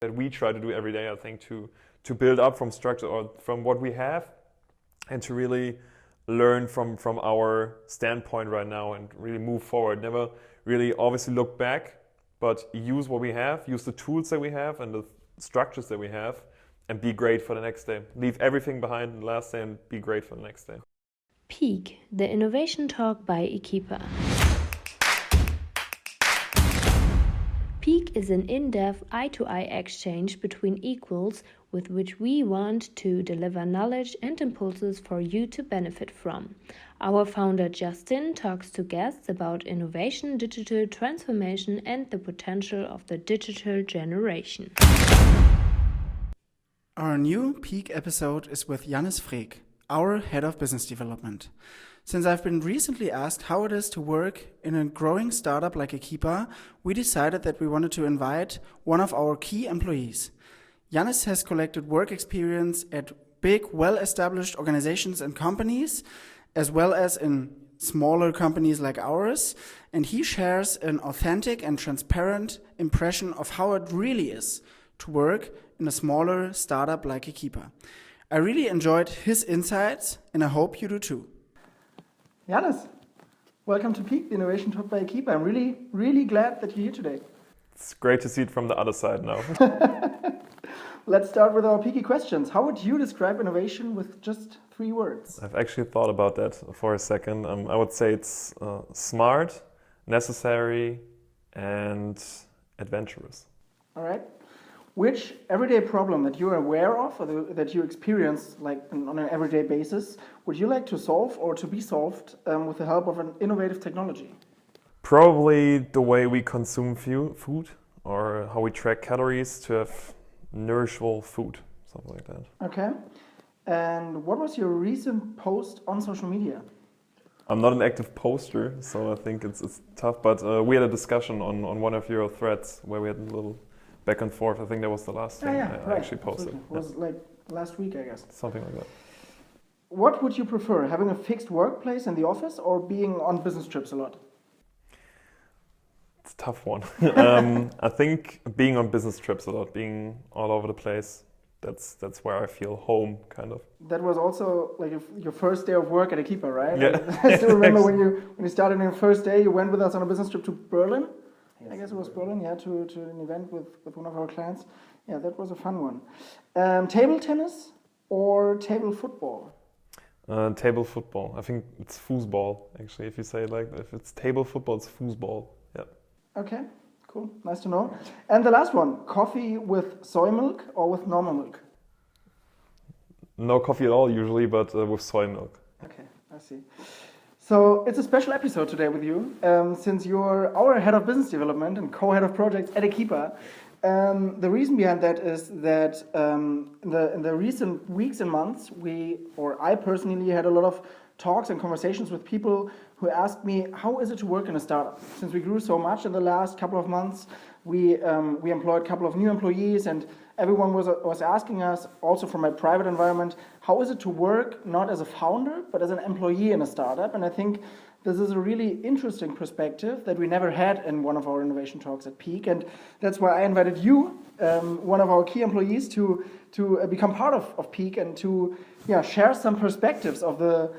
that we try to do every day, I think, to build up from structure or from what we have and to really learn from our standpoint right now and really move forward. Never really obviously look back, but use what we have, use the tools that we have and the structures that we have, and be great for the next day. Leave everything behind the last day and be great for the next day. Peak, the innovation talk by ekipa. Peak is an in-depth eye-to-eye exchange between equals with which we want to deliver knowledge and impulses for you to benefit from. Our founder Justin talks to guests about innovation, digital transformation, and the potential of the digital generation. Our new Peak episode is with Yannis Frek, our head of business development. Since I've been recently asked how it is to work in a growing startup like ekipa, we decided that we wanted to invite one of our key employees. Yannis has collected work experience at big, well-established organizations and companies, as well as in smaller companies like ours, and he shares an authentic and transparent impression of how it really is to work in a smaller startup like ekipa. I really enjoyed his insights, and I hope you do too. Yannis, welcome to Peak, the innovation talk by ekipa. I'm really, really glad that you're here today. It's great to see it from the other side now. Let's start with our peaky questions. How would you describe innovation with just 3 words? I've actually thought about that for a second. I would say it's smart, necessary, and adventurous. All right. Which everyday problem that you're aware of or that you experience like on an everyday basis would you like to solve or to be solved with the help of an innovative technology? Probably the way we consume food or how we track calories to have nourishable food, something like that. Okay. And what was your recent post on social media? I'm not an active poster, so I think it's tough, but we had a discussion on one of your threads where we had a little back and forth. I think that was the last thing I actually posted. It was like last week, I guess. Something like that. What would you prefer, having a fixed workplace in the office or being on business trips a lot? It's a tough one. I think being on business trips a lot, being all over the place, that's where I feel home, kind of. That was also like your first day of work at ekipa, right? Yeah. I still remember when you started on your first day, you went with us on a business trip to Berlin. I guess it was Berlin, to an event with one of our clients. Yeah, that was a fun one. Table tennis or table football? Table football. I think it's foosball, actually, if you say it like that. If it's table football, it's foosball. Yeah. Okay, cool. Nice to know. And the last one, coffee with soy milk or with normal milk? No coffee at all, usually, but with soy milk. Okay, I see. So it's a special episode today with you, since you're our head of business development and co-head of projects at ekipa. The reason behind that is that in the recent weeks and months, I personally had a lot of talks and conversations with people who asked me, how is it to work in a startup? Since we grew so much in the last couple of months, we employed a couple of new employees, and everyone was asking us, also from my private environment, how is it to work not as a founder, but as an employee in a startup? And I think this is a really interesting perspective that we never had in one of our innovation talks at Peak. And that's why I invited you, one of our key employees, to become part of Peak and to share some perspectives of the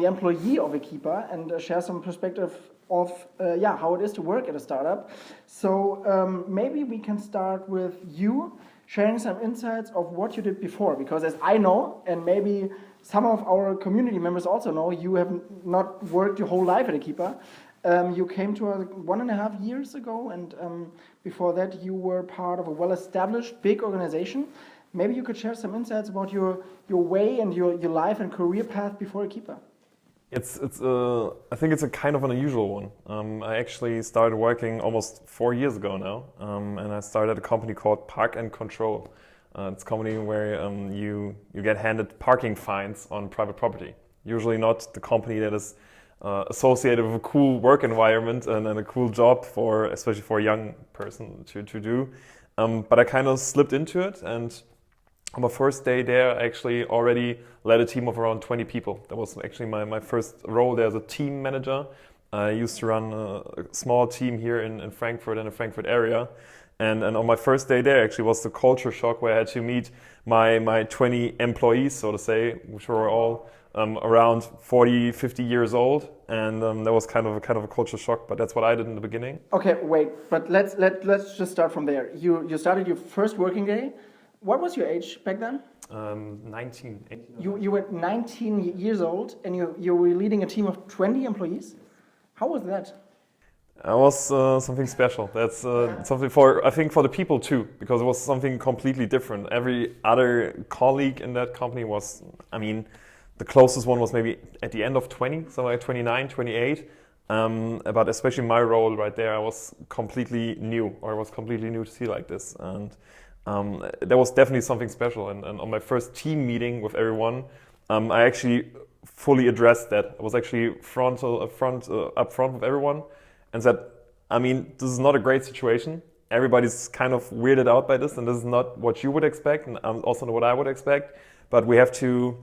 employee of ekipa and share some perspective of how it is to work at a startup. So maybe we can start with you sharing some insights of what you did before, because as I know, and maybe some of our community members also know, you have not worked your whole life at ekipa. You came to us 1.5 years ago, and before that you were part of a well-established big organization. Maybe you could share some insights about your way and your life and career path before ekipa. I think it's a kind of an unusual one. I actually started working almost 4 years ago now, and I started at a company called Park and Control. It's a company where you get handed parking fines on private property. Usually not the company that is associated with a cool work environment and a cool job especially for a young person to do. But I kind of slipped into it, and on my first day there, I actually already led a team of around 20 people. That was actually my first role there as a team manager. I used to run a small team here in Frankfurt and the Frankfurt area. And on my first day there actually was the culture shock where I had to meet my 20 employees, so to say, which were all around 40, 50 years old, and that was kind of a culture shock. But that's what I did in the beginning. Okay, wait, but let's just start from there. You started your first working day. What was your age back then? 19. 18. You were 19 years old, and you were leading a team of 20 employees. How was that? It was something special. That's something I think for the people too, because it was something completely different. Every other colleague in that company was, I mean, the closest one was maybe at the end of 20, so like 29, 28. But especially my role right there, I was completely new to see like this. And there was definitely something special. And on my first team meeting with everyone, I actually fully addressed that. I was actually up front with everyone and said, I mean, this is not a great situation. Everybody's kind of weirded out by this, and this is not what you would expect, and also not what I would expect. But we have to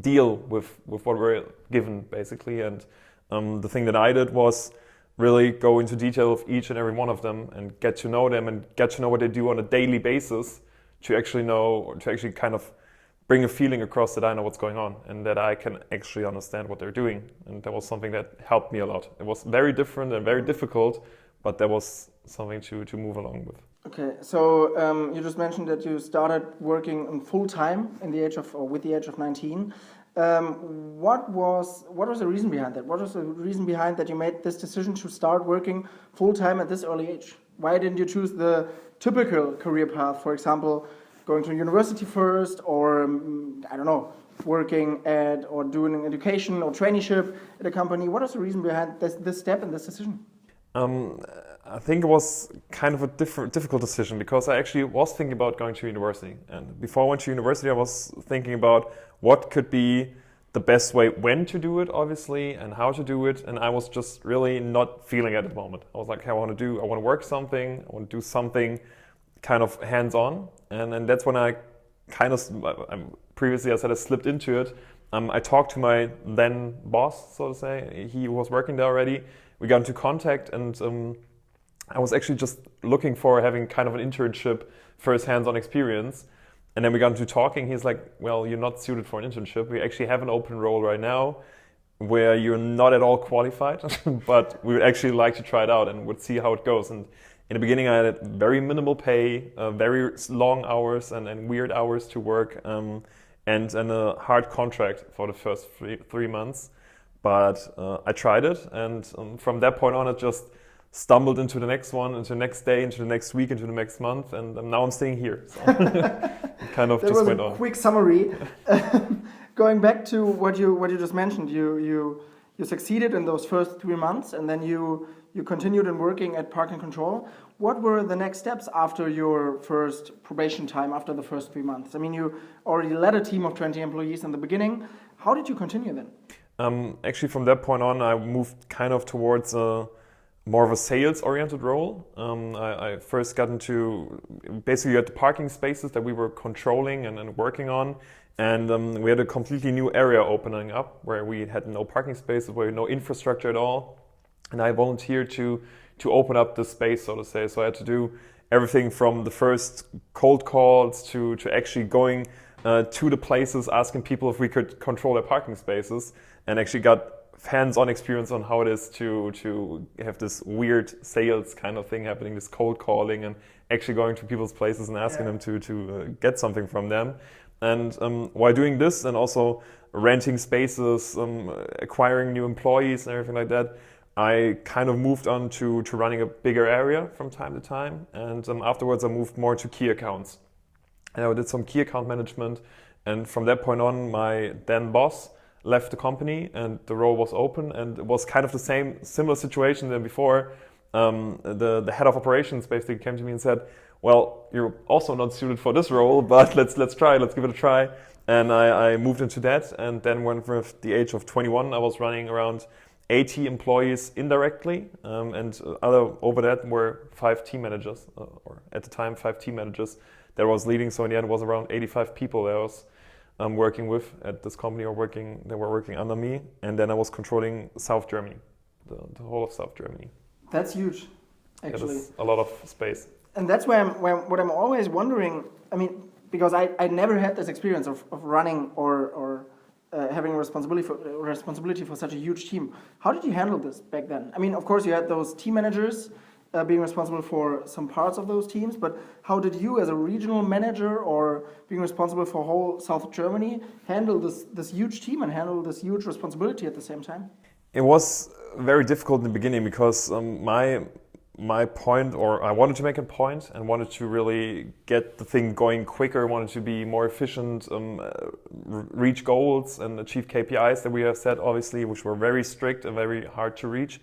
deal with what we're given, basically. And the thing that I did was really go into detail of each and every one of them and get to know them and get to know what they do on a daily basis to actually kind of bring a feeling across that I know what's going on and that I can actually understand what they're doing. And that was something that helped me a lot. It was very different and very difficult, but there was something to move along with. Okay, so you just mentioned that you started working full time with the age of 19. What was the reason behind that? What was the reason behind that you made this decision to start working full time at this early age? Why didn't you choose the typical career path, for example, going to university first, or I don't know, working at or doing an education or traineeship at a company? What is the reason behind this step and this decision? I think it was kind of a difficult decision because I actually was thinking about going to university. And before I went to university, I was thinking about what could be the best way when to do it, obviously, and how to do it. And I was just really not feeling it at the moment. I was like, hey, I want to work something, I want to do something kind of hands-on. And that's when I kind of, previously I said I slipped into it. I talked to my then boss, so to say. He was working there already. We got into contact, and I was actually just looking for having kind of an internship, first hands-on experience. And then we got into talking. He's like, well, you're not suited for an internship. We actually have an open role right now where you're not at all qualified, but we would actually like to try it out and would see how it goes. And in the beginning, I had very minimal pay, very long hours and weird hours to work, and a hard contract for the first three months. But I tried it, and from that point on, it just stumbled into the next one, into the next day, into the next week, into the next month, and now I'm staying here. So it kind of just went on. That was a quick summary. Going back to what you just mentioned, you succeeded in those first 3 months, and then you continued in working at Park and Control. What were the next steps after your first probation time, after the first 3 months? I mean, you already led a team of 20 employees in the beginning. How did you continue then? Actually, from that point on, I moved kind of towards more of a sales-oriented role. I first got into basically at the parking spaces that we were controlling and working on. And we had a completely new area opening up where we had no parking spaces, where no infrastructure at all. And I volunteered to open up the space, so to say. So I had to do everything from the first cold calls to actually going to the places, asking people if we could control their parking spaces, and actually got hands-on experience on how it is to have this weird sales kind of thing happening, this cold calling and actually going to people's places and asking them to get something from them. And while doing this and also renting spaces, acquiring new employees and everything like that, I kind of moved on to running a bigger area from time to time. And afterwards I moved more to key accounts. And I did some key account management. And from that point on, my then boss left the company and the role was open, and it was kind of the similar situation than before. The head of operations basically came to me and said, well, you're also not suited for this role, but let's try, let's give it a try. And I moved into that, and then when with the age of 21, I was running around 80 employees indirectly, and over that were 5 team managers, or at the time 5 team managers that I was leading. So in the end, it was around 85 people that I was working with at this company, they were working under me, and then I was controlling South Germany, the whole of South Germany. That's huge, actually. That is a lot of space. and that's what I'm always wondering. I mean, because I never had this experience of running or having responsibility for such a huge team. How did you handle this back then? I mean, of course, you had those team managers being responsible for some parts of those teams, but how did you, as a regional manager or being responsible for whole South Germany, handle this huge team and handle this huge responsibility at the same time? It was very difficult in the beginning because my point, or I wanted to make a point and wanted to really get the thing going quicker, wanted to be more efficient, reach goals and achieve KPIs that we have set, obviously, which were very strict and very hard to reach.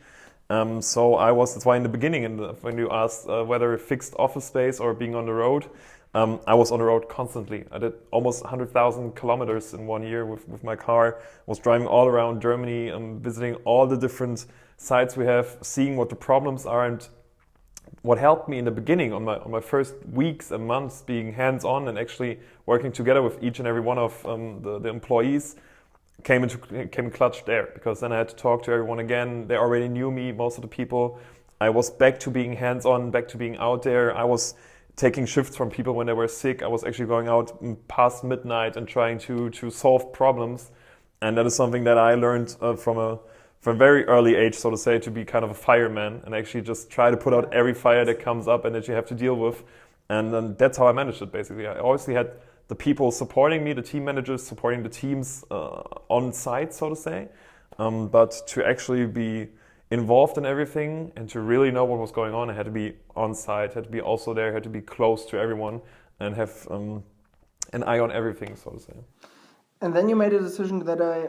So that's why in the beginning, when you asked whether fixed office space or being on the road, I was on the road constantly. I did almost 100,000 kilometers in 1 year with my car, was driving all around Germany, visiting all the different sites we have, seeing what the problems are. And what helped me in the beginning on my first weeks and months being hands-on and actually working together with each and every one of the employees came clutch there, because then I had to talk to everyone again. They already knew me, most of the people. I was back to being hands-on, back to being out there. I was taking shifts from people when they were sick. I was actually going out past midnight and trying to solve problems. And that is something that I learned from a very early age, so to say, to be kind of a fireman and actually just try to put out every fire that comes up and that you have to deal with. And that's how I managed it, basically. I obviously had the people supporting me, the team managers supporting the teams on site, so to say. But to actually be involved in everything and to really know what was going on, I had to be on site, had to be also there, had to be close to everyone and have an eye on everything, so to say. And then you made a decision that I,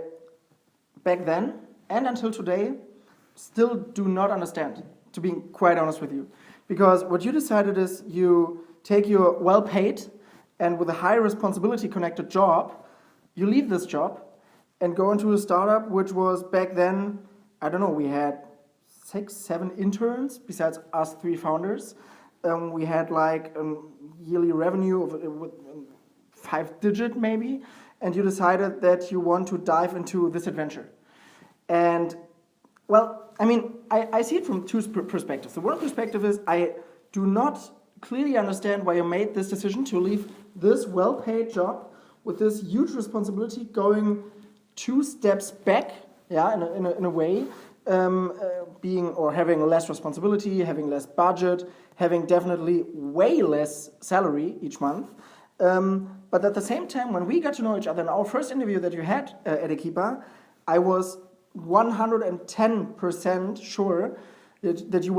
back then and until today, still do not understand, to be quite honest with you. Because what you decided is you take your well-paid and with a high responsibility connected job, you leave this job and go into a startup, which was back then, I don't know, we had 6, 7 interns besides us 3 founders. We had like yearly revenue of 5-digit maybe, and you decided that you want to dive into this adventure. And well, I mean, I see it from 2 perspectives. The one perspective is I do not clearly understand why you made this decision to leave this well-paid job with this huge responsibility, going 2 steps back, yeah, in a way, being or having less responsibility, having less budget, having definitely way less salary each month. But at the same time, when we got to know each other in our first interview that you had at Ekipa, I was 110% sure that you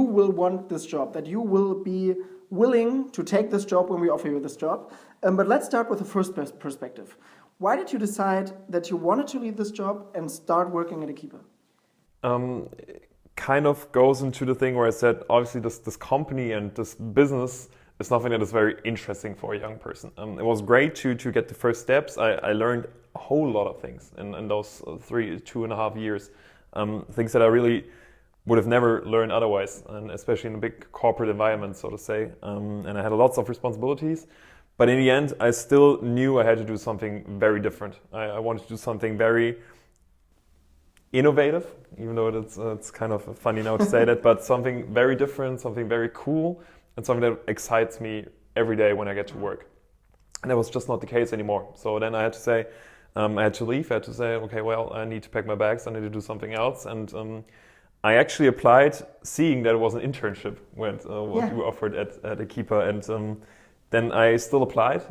will want this job, that you will be willing to take this job when we offer you this job. But let's start with the first perspective. Why did you decide that you wanted to leave this job and start working at Ekipa? Kind of goes into the thing where I said, obviously this company and this business is something that is very interesting for a young person. It was great to get the first steps. I learned a whole lot of things in those 2.5 years. Things that I really would have never learned otherwise, and especially in a big corporate environment, so to say. And I had lots of responsibilities. But in the end, I still knew I had to do something very different. I wanted to do something very innovative, even though it's kind of funny now to say that, but something very different, something very cool, and something that excites me every day when I get to work. And that was just not the case anymore. So then I had to say, I had to leave. I had to say, okay, well, I need to pack my bags. I need to do something else. And I actually applied, seeing that it was an internship, what you offered at Ekipa, and then I still applied.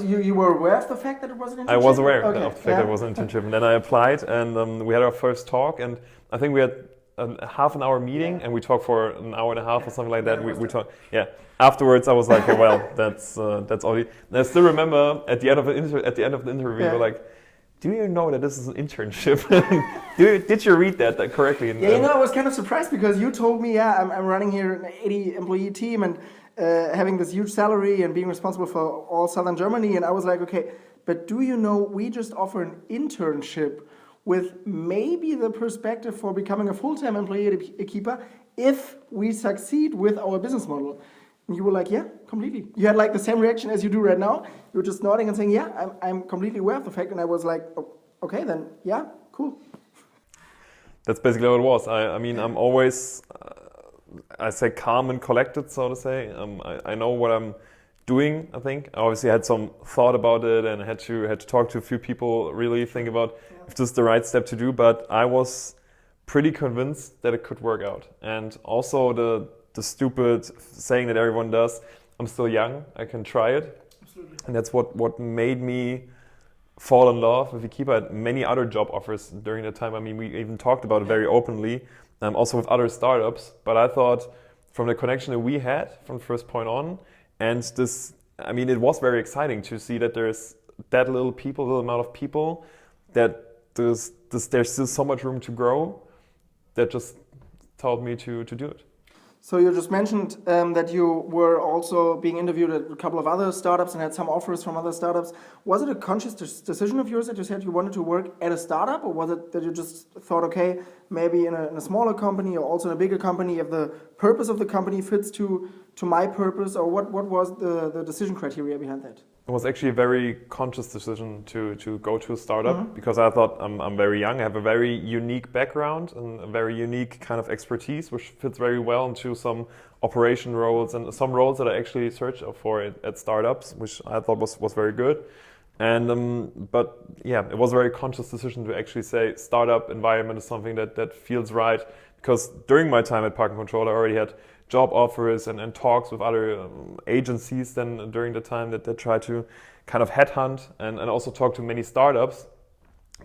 You were aware of the fact that it was an internship? I was aware of the fact that it was an internship, and then I applied, and we had our first talk, and I think we had a half an hour meeting, and we talked for an hour and a half or something like that. We talked. Yeah. Afterwards, I was like, okay, well, that's all. And I still remember at the end of the interview, we were like, do you know that this is an internship? Did you read that correctly? And, I was kind of surprised because you told me, I'm running here an 80-employee team and having this huge salary and being responsible for all Southern Germany. And I was like, okay, but do you know we just offer an internship with maybe the perspective for becoming a full-time employee at Ekipa if we succeed with our business model? And you were like, yeah, completely. You had like the same reaction as you do right now. You were just nodding and saying, yeah, I'm completely aware of the fact. And I was like, oh, okay, then, yeah, cool. That's basically what it was. I mean, I'm always I say calm and collected, so to say. I know what I'm doing, I think. I obviously had some thought about it and had to talk to a few people, really think about if this is the right step to do, but I was pretty convinced that it could work out. And also the stupid saying that everyone does, I'm still young, I can try it. Absolutely. And that's what made me fall in love with ekipa. I had many other job offers during that time. I mean, we even talked about it very openly, also with other startups. But I thought from the connection that we had from the first point on, and this, I mean, it was very exciting to see that there's that little amount of people, that there's still so much room to grow, that just told me to do it. So you just mentioned that you were also being interviewed at a couple of other startups and had some offers from other startups. Was it a conscious decision of yours that you said you wanted to work at a startup, or was it that you just thought, okay, maybe in a smaller company or also in a bigger company, if the purpose of the company fits to my purpose, or what was the decision criteria behind that? It was actually a very conscious decision to go to a startup, because I thought I'm very young, I have a very unique background and a very unique kind of expertise, which fits very well into some operation roles and some roles that I actually searched for at startups, which I thought was very good. And but yeah, it was a very conscious decision to actually say startup environment is something that feels right, because during my time at Park and Control I already had job offers and talks with other agencies then during the time that try to kind of headhunt and also talk to many startups,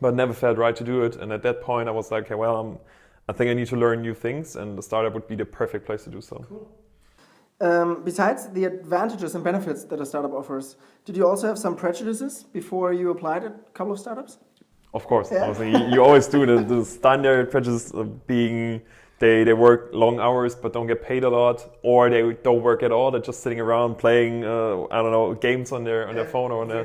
but never felt right to do it. And at that point I was like, okay, well, I think I need to learn new things, and the startup would be the perfect place to do so. Cool. Besides the advantages and benefits that a startup offers, did you also have some prejudices before you applied at a couple of startups? Of course, obviously, you always do the standard prejudice of being they work long hours but don't get paid a lot, or they don't work at all. They're just sitting around playing I don't know, games on their phone or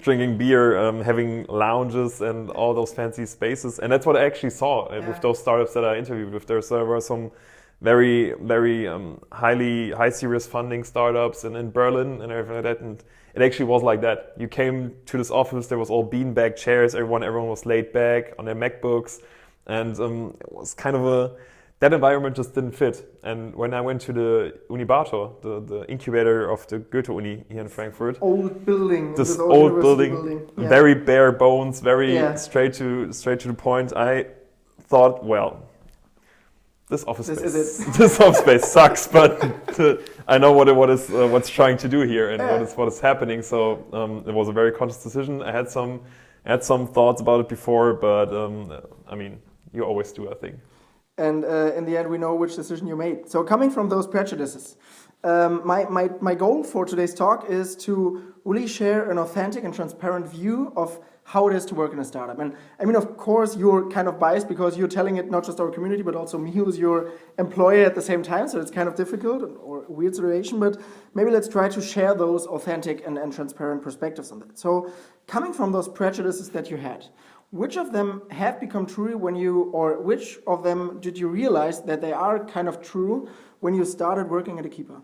drinking beer, having lounges and all those fancy spaces. And that's what I actually saw with those startups that I interviewed with. There were some very high serious funding startups in Berlin and everything like that, and it actually was like that. You came to this office, there was all beanbag chairs, everyone was laid back on their MacBooks, and it was kind of that environment just didn't fit. And when I went to the Unibator, the incubator of the Goethe Uni here in Frankfurt, old building, this old building. Very bare bones, very straight to the point, I thought, well, this office space sucks, but I know what's trying to do here and what is happening. So it was a very conscious decision. I had some thoughts about it before, but I mean, you always do, I think. And in the end, we know which decision you made. So coming from those prejudices, my goal for today's talk is to really share an authentic and transparent view of how it is to work in a startup. And I mean, of course, you're kind of biased because you're telling it not just our community, but also me, who's your employer at the same time. So it's kind of difficult or a weird situation, but maybe let's try to share those authentic and transparent perspectives on that. So coming from those prejudices that you had, which of them have become true or which of them did you realize that they are kind of true when you started working at ekipa?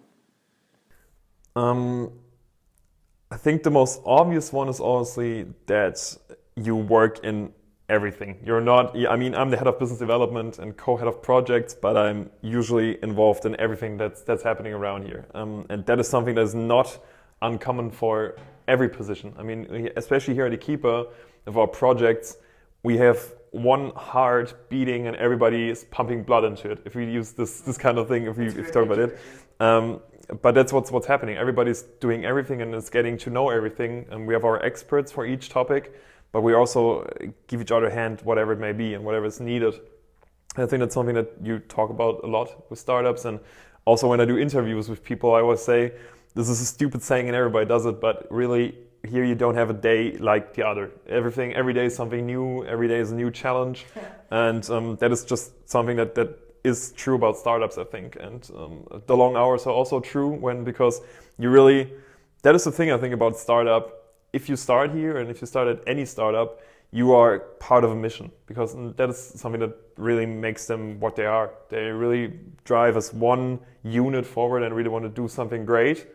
I think the most obvious one is honestly that you work in everything. You're not, I mean, I'm the head of business development and co-head of projects, but I'm usually involved in everything that's happening around here. And that is something that is not uncommon for every position. I mean, especially here at ekipa, of our projects, we have one heart beating and everybody is pumping blood into it. If we use this kind of thing, if we talk about it. But that's what's happening. Everybody's doing everything and is getting to know everything. And we have our experts for each topic, but we also give each other a hand, whatever it may be and whatever is needed. And I think that's something that you talk about a lot with startups. And also when I do interviews with people, I always say, this is a stupid saying and everybody does it, but really here you don't have a day like the other. Every day is something new, every day is a new challenge. And that is just something that is true about startups, I think. And the long hours are also true because you really, that is the thing I think about startup. If you start here and if you start at any startup, you are part of a mission, because that is something that really makes them what they are. They really drive as one unit forward and really want to do something great.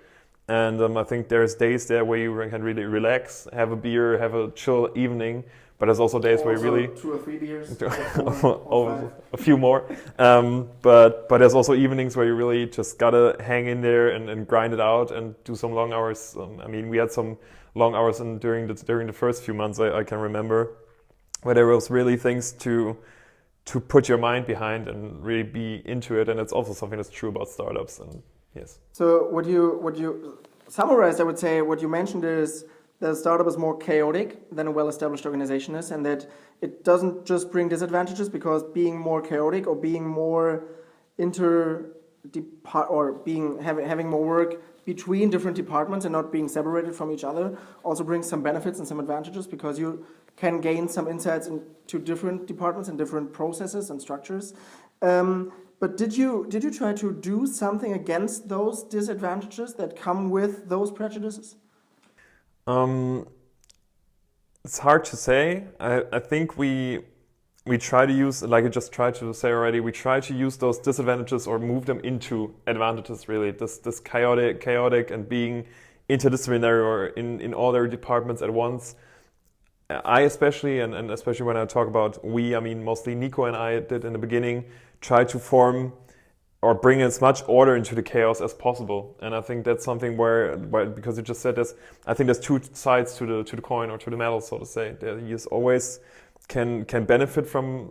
And I think there's days there where you can really relax, have a beer, have a chill evening. but there's also days where you really 2 or 3 beers, a few more. But there's also evenings where you really just gotta hang in there and grind it out and do some long hours. I mean, we had some long hours during the first few months. I can remember where there was really things to put your mind behind and really be into it. And it's also something that's true about startups. And yes. So what you summarized, I would say, what you mentioned is that a startup is more chaotic than a well-established organization is, and that it doesn't just bring disadvantages because being more chaotic or being more having more work between different departments and not being separated from each other also brings some benefits and some advantages because you can gain some insights into different departments and different processes and structures. But did you try to do something against those disadvantages that come with those prejudices? It's hard to say. I think we try to use, like I just tried to say already, we try to use those disadvantages or move them into advantages, really. This chaotic and being interdisciplinary or in all their departments at once. I especially, and especially when I talk about we, I mean mostly Nico and I did in the beginning, try to form or bring as much order into the chaos as possible. And I think that's something where because you just said this, I think there's two sides to the coin or to the medal, so to say. You always can benefit from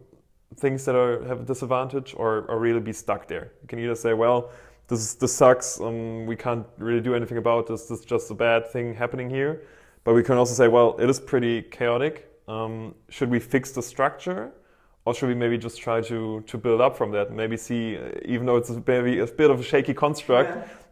things that have a disadvantage or really be stuck there. You can either say, well, this sucks, we can't really do anything about this, this is just a bad thing happening here. But we can also say, well, it is pretty chaotic. Should we fix the structure? Or should we maybe just try to build up from that? Maybe see, even though it's maybe a bit of a shaky construct,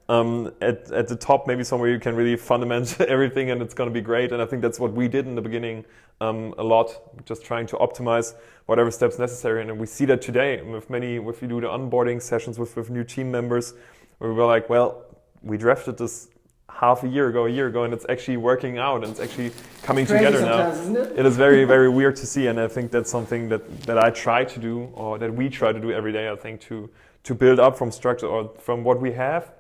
at the top, maybe somewhere you can really fundament everything and it's going to be great. And I think that's what we did in the beginning a lot, just trying to optimize whatever steps necessary. And we see that today if you do the onboarding sessions with new team members, where we were like, well, we drafted this half a year ago, and it's actually working out and it's actually coming together now. Isn't it? It is very, very weird to see, and I think that's something that I try to do, or that we try to do every day, I think, to build up from structure or from what we have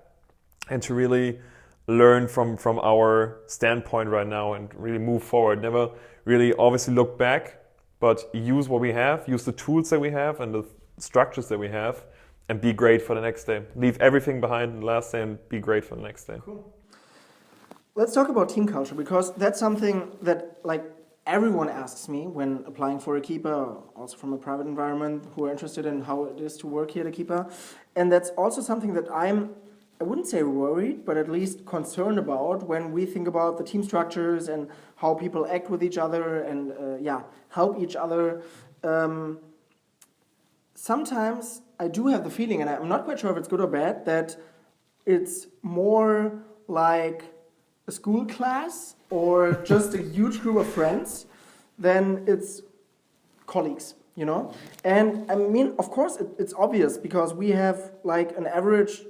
and to really learn from our standpoint right now and really move forward. Never really obviously look back, but use what we have, use the tools that we have and the structures that we have and be great for the next day. Leave everything behind the last day and be great for the next day. Cool. Let's talk about team culture, because that's something that everyone asks me when applying for ekipa, also from a private environment, who are interested in how it is to work here at ekipa. And that's also something that I wouldn't say worried, but at least concerned about when we think about the team structures and how people act with each other and help each other. Sometimes I do have the feeling, and I'm not quite sure if it's good or bad, that it's more like a school class or just a huge group of friends, then it's colleagues, you know? And I mean, of course, it's obvious because we have an average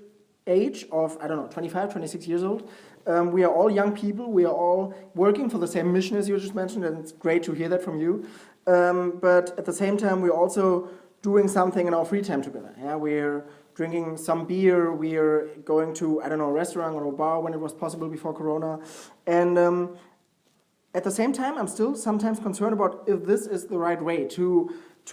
age of, 25, 26 years old. We are all young people. We are all working for the same mission as you just mentioned, and it's great to hear that from you. But at the same time, we're also doing something in our free time together. Yeah, we're drinking some beer, we are going to, a restaurant or a bar when it was possible before Corona. And at the same time, I'm still sometimes concerned about if this is the right way to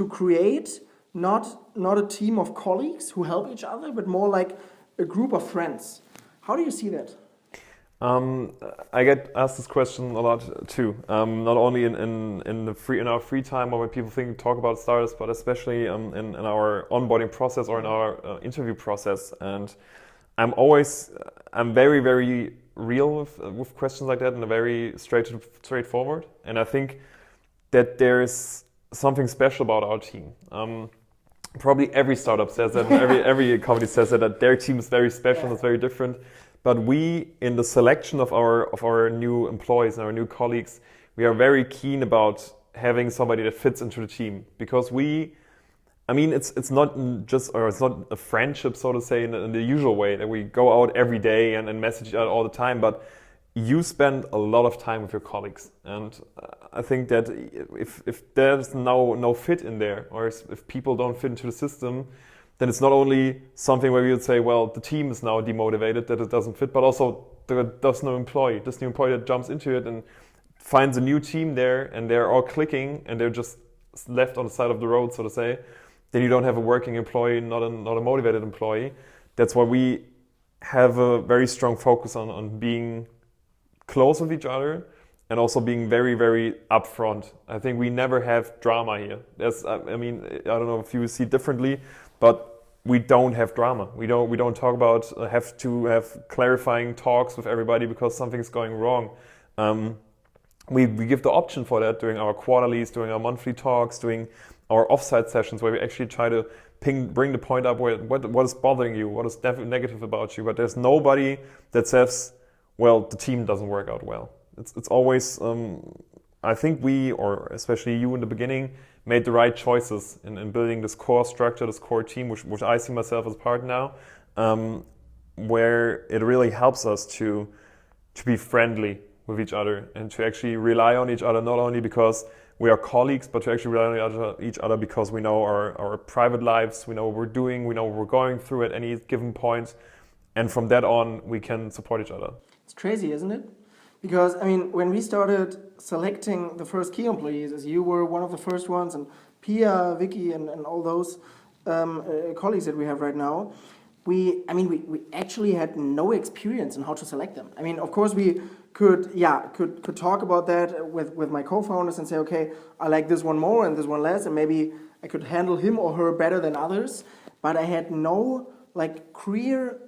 create not a team of colleagues who help each other, but more like a group of friends. How do you see that? I get asked this question a lot too. Not only in our free time or when people talk about startups, but especially in our onboarding process or in our interview process. And I'm very, very real with questions like that and very straightforward. And I think that there is something special about our team. Probably every startup says that, and every company says that their team is very special, it's very different. But we, in the selection of our new employees and our new colleagues, we are very keen about having somebody that fits into the team, because it's not a friendship, so to say, in the usual way that we go out every day and message out all the time, but you spend a lot of time with your colleagues. And I think that if there's no fit in there, or if people don't fit into the system, then it's not only something where we would say, well, the team is now demotivated, that it doesn't fit, but also this new employee that jumps into it and finds a new team there and they're all clicking and they're just left on the side of the road, so to say, then you don't have a working employee, not a motivated employee. That's why we have a very strong focus on being close with each other and also being very, very upfront. I think we never have drama here. I mean, I don't know if you see differently, but we don't have drama. We don't talk about have to have clarifying talks with everybody because something's going wrong. We give the option for that during our quarterlies, during our monthly talks, during our offsite sessions where we actually try to bring the point up where what is bothering you, what is negative about you. But there's nobody that says, well, the team doesn't work out well. It's always, I think we, or especially you in the beginning, made the right choices in building this core structure, this core team, which I see myself as part now, where it really helps us to be friendly with each other and to actually rely on each other, not only because we are colleagues, but to actually rely on each other because we know our private lives, we know what we're doing, we know what we're going through at any given point. And from that on, we can support each other. It's crazy, isn't it? Because, I mean, when we started selecting the first key employees, as you were one of the first ones, and Pia, Vicky, and all those colleagues that we have right now, we actually had no experience in how to select them. I mean, of course, we could talk about that with my co-founders and say, okay, I like this one more and this one less, and maybe I could handle him or her better than others. But I had no clear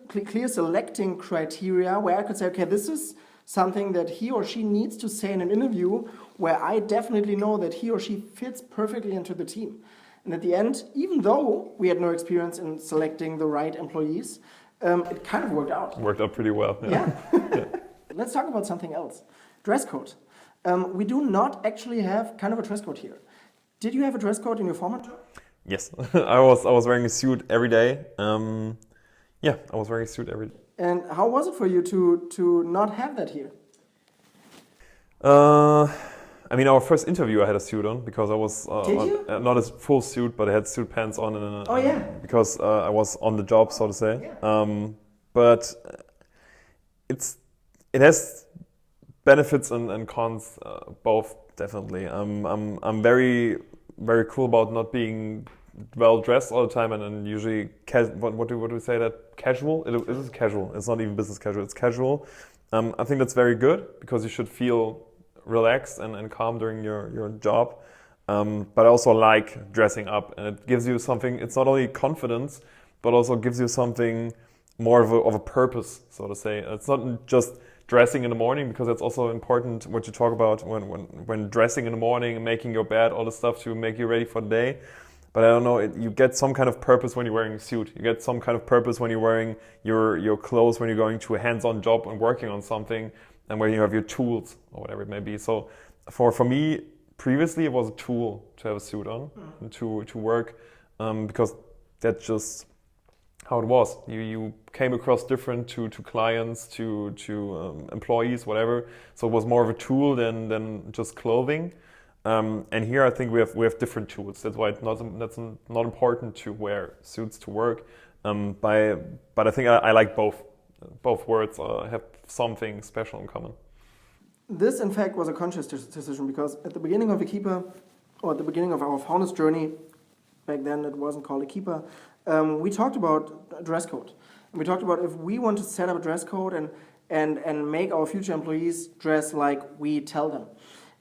selecting criteria where I could say, okay, this is something that he or she needs to say in an interview where I definitely know that he or she fits perfectly into the team. And at the end, even though we had no experience in selecting the right employees, it kind of worked out. Worked out pretty well. Yeah. Let's talk about something else. Dress code. We do not actually have kind of a dress code here. Did you have a dress code in your former job? Yes, I was wearing a suit every day. I was wearing a suit every day. And how was it for you to not have that here? I mean, our first interview I had a suit on because I was not a full suit, but I had suit pants on. Because I was on the job, so to say. Yeah. But it has benefits and cons, both definitely. I'm very, very cool about not being well dressed all the time and usually what do we say that casual? It is casual. It's not even business casual. It's casual. I think that's very good because you should feel relaxed and calm during your job. But I also like dressing up, and it gives you something. It's not only confidence, but also gives you something more of a purpose, so to say. It's not just dressing in the morning, because that's also important what you talk about when dressing in the morning and making your bed, all the stuff to make you ready for the day. But I don't know, you get some kind of purpose when you're wearing a suit. You get some kind of purpose when you're wearing your clothes, when you're going to a hands-on job and working on something, and when you have your tools or whatever it may be. So for me, previously it was a tool to have a suit on and to work, because that's just how it was. You came across different to clients, to employees, whatever. So it was more of a tool than just clothing. And here I think we have different tools. That's why that's not important to wear suits to work. But I think I like both. Both words have something special in common. This, in fact, was a conscious decision, because at the beginning of ekipa, or at the beginning of our founders' journey, back then it wasn't called ekipa, we talked about dress code. And we talked about if we want to set up a dress code and make our future employees dress like we tell them.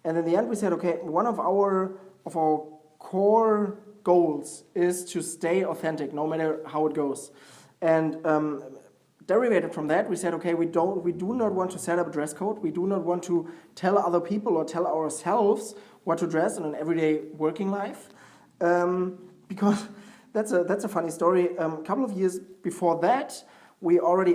And in the end, we said, okay, one of our core goals is to stay authentic, no matter how it goes. And derivated from that, we said, okay, we do not want to set up a dress code. We do not want to tell other people or tell ourselves what to dress in an everyday working life, because that's a funny story. A couple of years before that, we already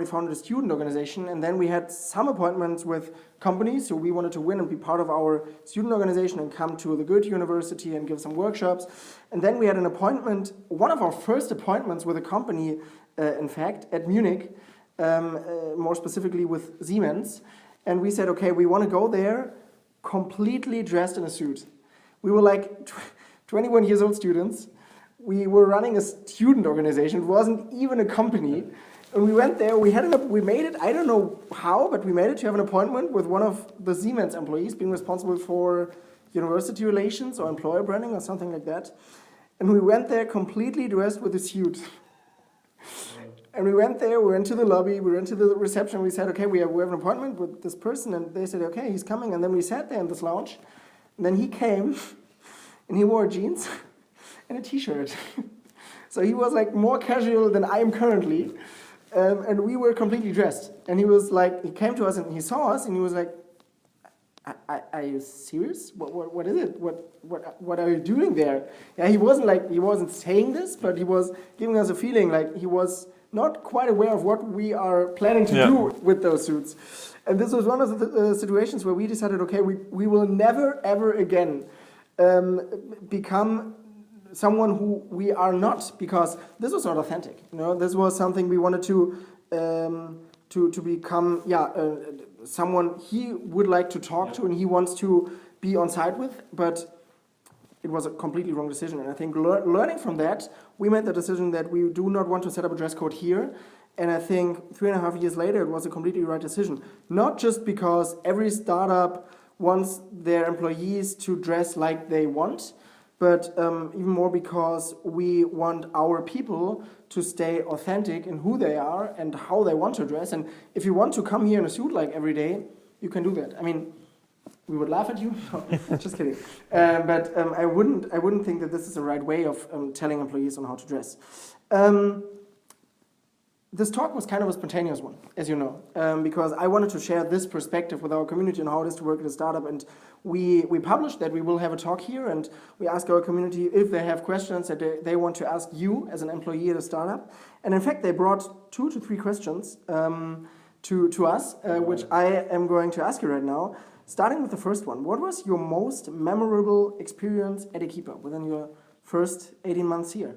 founded a student organization, and then we had some appointments with companies, so we wanted to win and be part of our student organization and come to the Goethe University and give some workshops. And then we had an appointment, one of our first appointments with a company, in fact, at Munich, more specifically with Siemens. And we said, okay, we want to go there completely dressed in a suit. We were like 21 years old students. We were running a student organization. It wasn't even a company. And we went there, we made it, I don't know how, but we made it to have an appointment with one of the Siemens employees being responsible for university relations or employer branding or something like that. And we went there completely dressed with a suit. And we went there, we went to the lobby, we went to the reception, we said, okay, we have an appointment with this person, and they said, okay, he's coming. And then we sat there in this lounge, and then he came, and he wore jeans and a t-shirt. So he was like more casual than I am currently, and we were completely dressed. And he was like, he came to us and he saw us, and he was like, are you serious? What is it? What are you doing there? Yeah, he wasn't saying this, but he was giving us a feeling like he was not quite aware of what we are planning to do with those suits. And this was one of the situations where we decided, okay, we will never, ever again become someone who we are not, because this was not authentic. This was something we wanted to become, someone he would like to talk to and he wants to be on site with, but it was a completely wrong decision. And I think learning from that, we made the decision that we do not want to set up a dress code here. And I think 3.5 years later, it was a completely right decision. Not just because every startup wants their employees to dress like they want, but even more because we want our people to stay authentic in who they are and how they want to dress. And if you want to come here in a suit like every day, you can do that. I mean, we would laugh at you. No, just kidding. But I wouldn't think that this is the right way of telling employees on how to dress. This talk was kind of a spontaneous one, as you know, because I wanted to share this perspective with our community on how it is to work at a startup. And we published that we will have a talk here, and we ask our community if they have questions that they want to ask you as an employee at a startup. And in fact, they brought 2 to 3 questions to us, which I am going to ask you right now. Starting with the first one, what was your most memorable experience at ekipa within your first 18 months here?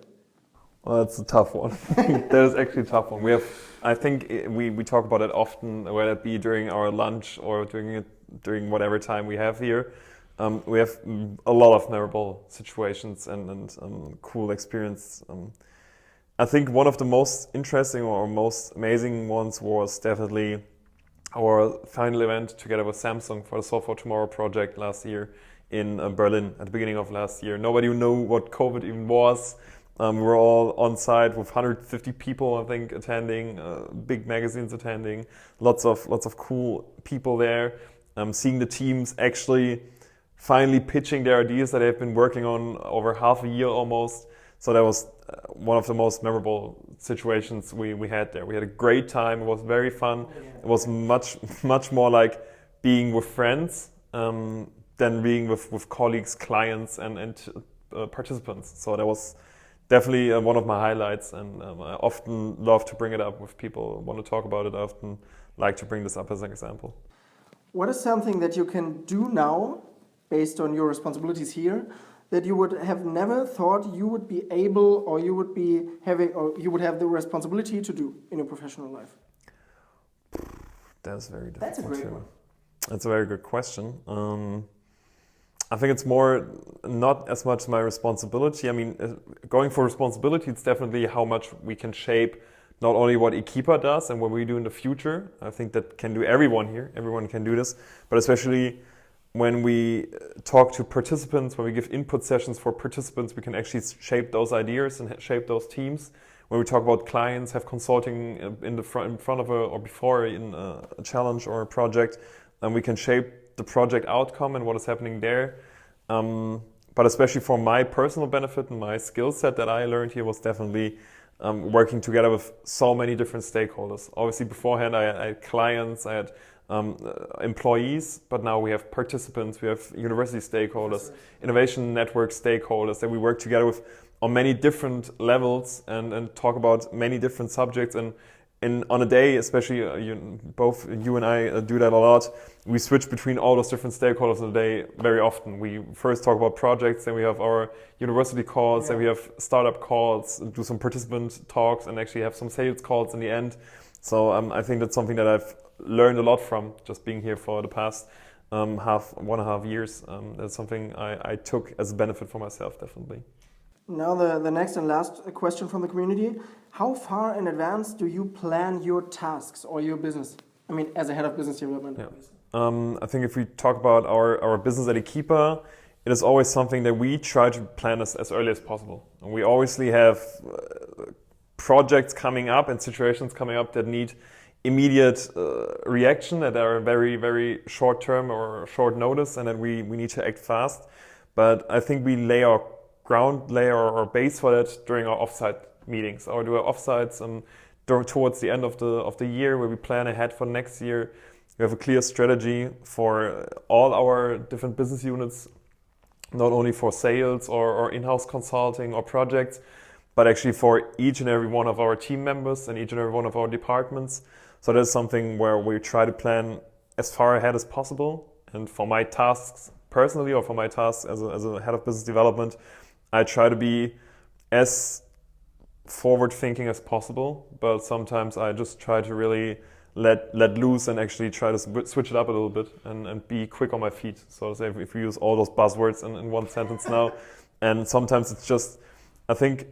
Well, that's a tough one. That is actually a tough one. I think we talk about it often, whether it be during our lunch or during whatever time we have here. We have a lot of memorable situations and cool experience. I think one of the most interesting or most amazing ones was definitely our final event together with Samsung for the Solve for Tomorrow project last year in Berlin at the beginning of last year. Nobody knew what COVID even was. We were all on site with 150 people, I think, attending, big magazines attending, lots of cool people there. Seeing the teams actually finally pitching their ideas that they've been working on over half a year almost. So that was one of the most memorable situations we had there. We had a great time. It was very fun. It was much more like being with friends than being with colleagues, clients, and participants. So that was definitely one of my highlights, and I often love to bring it up with people who want to talk about it. I often like to bring this up as an example. What is something that you can do now, based on your responsibilities here, that you would have never thought you would be able, or you would be having, or you would have the responsibility to do in your professional life? That's very difficult. That's a great one. That's a very good question. I think it's more not as much my responsibility. I mean, going for responsibility, it's definitely how much we can shape not only what ekipa does and what we do in the future. I think that can do everyone here. Everyone can do this, but especially when we talk to participants, when we give input sessions for participants, we can actually shape those ideas and shape those teams. When we talk about clients, have consulting in front of or before in a challenge or a project, and we can shape the project outcome and what is happening there. But especially for my personal benefit and my skill set that I learned here was definitely working together with so many different stakeholders. Obviously beforehand I had clients, I had employees, but now we have participants, we have university stakeholders, innovation network stakeholders that we work together with on many different levels and talk about many different subjects. And on a day, especially both you and I do that a lot, we switch between all those different stakeholders in a day very often. We first talk about projects, then we have our university calls, then we have startup calls, do some participant talks, and actually have some sales calls in the end. So I think that's something that I've learned a lot from just being here for the past 1.5 years. That's something I took as a benefit for myself, definitely. Now the next and last question from the community. How far in advance do you plan your tasks or your business? I mean, as a head of business development. Yeah. I think if we talk about our business at ekipa, it is always something that we try to plan as early as possible. And we obviously have projects coming up and situations coming up that need immediate reaction, that are very, very short term or short notice, and that we need to act fast. But I think we lay our base for that during our offsite meetings, or do our offsites towards the end of the year, where we plan ahead for next year. We have a clear strategy for all our different business units, not only for sales or in-house consulting or projects, but actually for each and every one of our team members and each and every one of our departments. So that's something where we try to plan as far ahead as possible. And for my tasks personally, or for my tasks as a head of business development, I try to be as forward-thinking as possible, but sometimes I just try to really let loose and actually try to switch it up a little bit and be quick on my feet. So to say, if we use all those buzzwords in one sentence now, and sometimes it's just, I think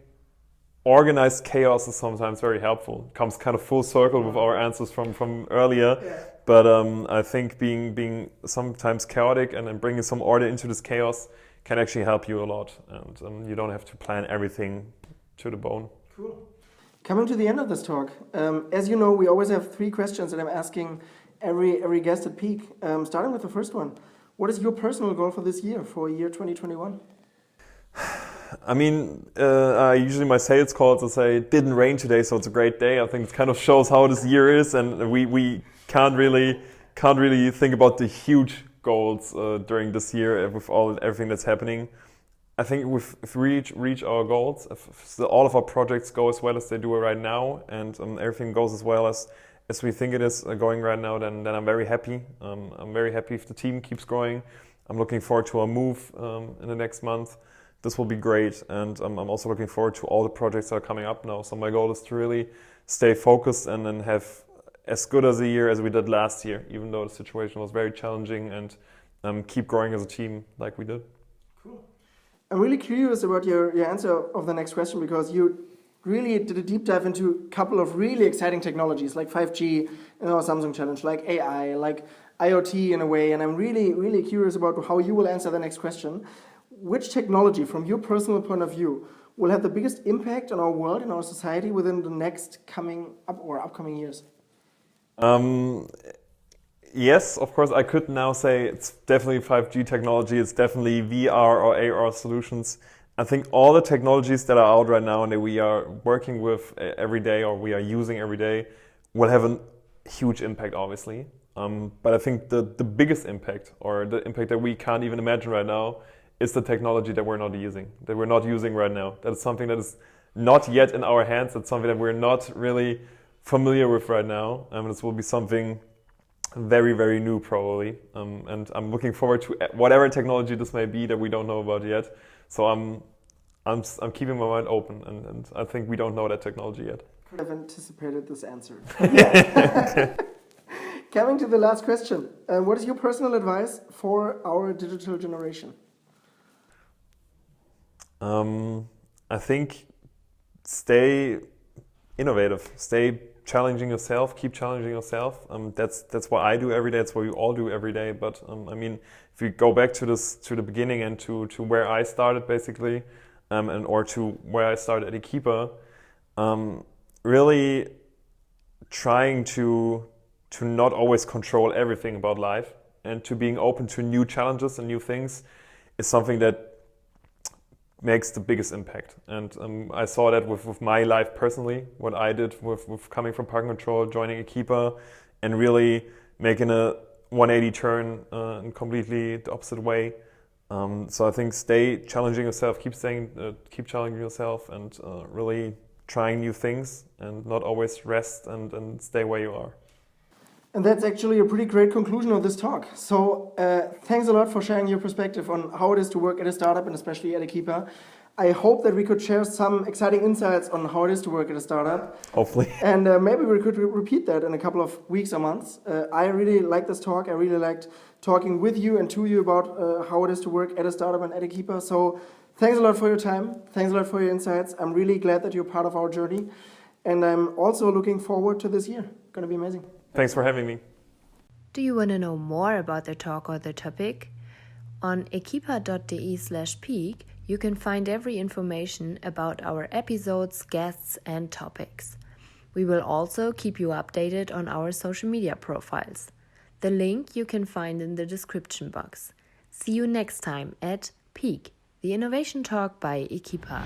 organized chaos is sometimes very helpful. It comes kind of full circle with our answers from earlier. Yeah. But I think being sometimes chaotic and bringing some order into this chaos can actually help you a lot. And you don't have to plan everything to the bone. Cool. Coming to the end of this talk, as you know, we always have 3 questions that I'm asking every guest at Peak. Starting with the first one. What is your personal goal for this year, for year 2021? I mean, usually my sales calls will say, it didn't rain today, so it's a great day. I think it kind of shows how this year is, and we can't really think about the huge goals during this year with everything that's happening. I think if we reach our goals, if all of our projects go as well as they do right now, and everything goes as well as we think it is going right now, then I'm very happy. I'm very happy if the team keeps growing. I'm looking forward to our move in the next month. This will be great, and I'm also looking forward to all the projects that are coming up now. So my goal is to really stay focused and then have as good as a year as we did last year, even though the situation was very challenging, and keep growing as a team like we did. Cool. I'm really curious about your answer of the next question, because you really did a deep dive into a couple of really exciting technologies like 5G in our Samsung Challenge, like AI, like IoT in a way, and I'm really, really curious about how you will answer the next question. Which technology, from your personal point of view, will have the biggest impact on our world and our society within the next coming up or upcoming years? Yes, of course, I could now say it's definitely 5G technology, it's definitely VR or AR solutions. I think all the technologies that are out right now and that we are working with every day or we are using every day will have a huge impact, obviously. But I think the biggest impact, or the impact that we can't even imagine right now, is the technology that we're not using right now. That is something that is not yet in our hands. It's something that we're not really familiar with right now. This will be something very, very new probably. And I'm looking forward to whatever technology this may be that we don't know about yet. So I'm keeping my mind open, and I think we don't know that technology yet. Could have anticipated this answer. Yeah. Coming to the last question. What is your personal advice for our digital generation? I think stay innovative, stay challenging yourself, keep challenging yourself. That's what I do every day. That's what we all do every day. But I mean, if we go back to the beginning and to where I started basically, or to where I started at ekipa, really trying to not always control everything about life, and to being open to new challenges and new things is something that makes the biggest impact. And I saw that with my life personally, what I did with coming from Park and Control, joining ekipa, and really making a 180 turn in completely the opposite way. So I think stay challenging yourself, keep challenging yourself, and really trying new things, and not always rest and stay where you are. And that's actually a pretty great conclusion of this talk. So thanks a lot for sharing your perspective on how it is to work at a startup, and especially at ekipa. I hope that we could share some exciting insights on how it is to work at a startup. Hopefully. And maybe we could repeat that in a couple of weeks or months. I really liked this talk. I really liked talking with you and to you about how it is to work at a startup and at ekipa. So Thanks a lot for your time. Thanks a lot for your insights. I'm really glad that you're part of our journey. And I'm also looking forward to this year. Going to be amazing. Thanks for having me. Do you want to know more about the talk or the topic? On ekipa.de/peak, you can find every information about our episodes, guests, and topics. We will also keep you updated on our social media profiles. The link you can find in the description box. See you next time at Peak, the Innovation Talk by Ekipa.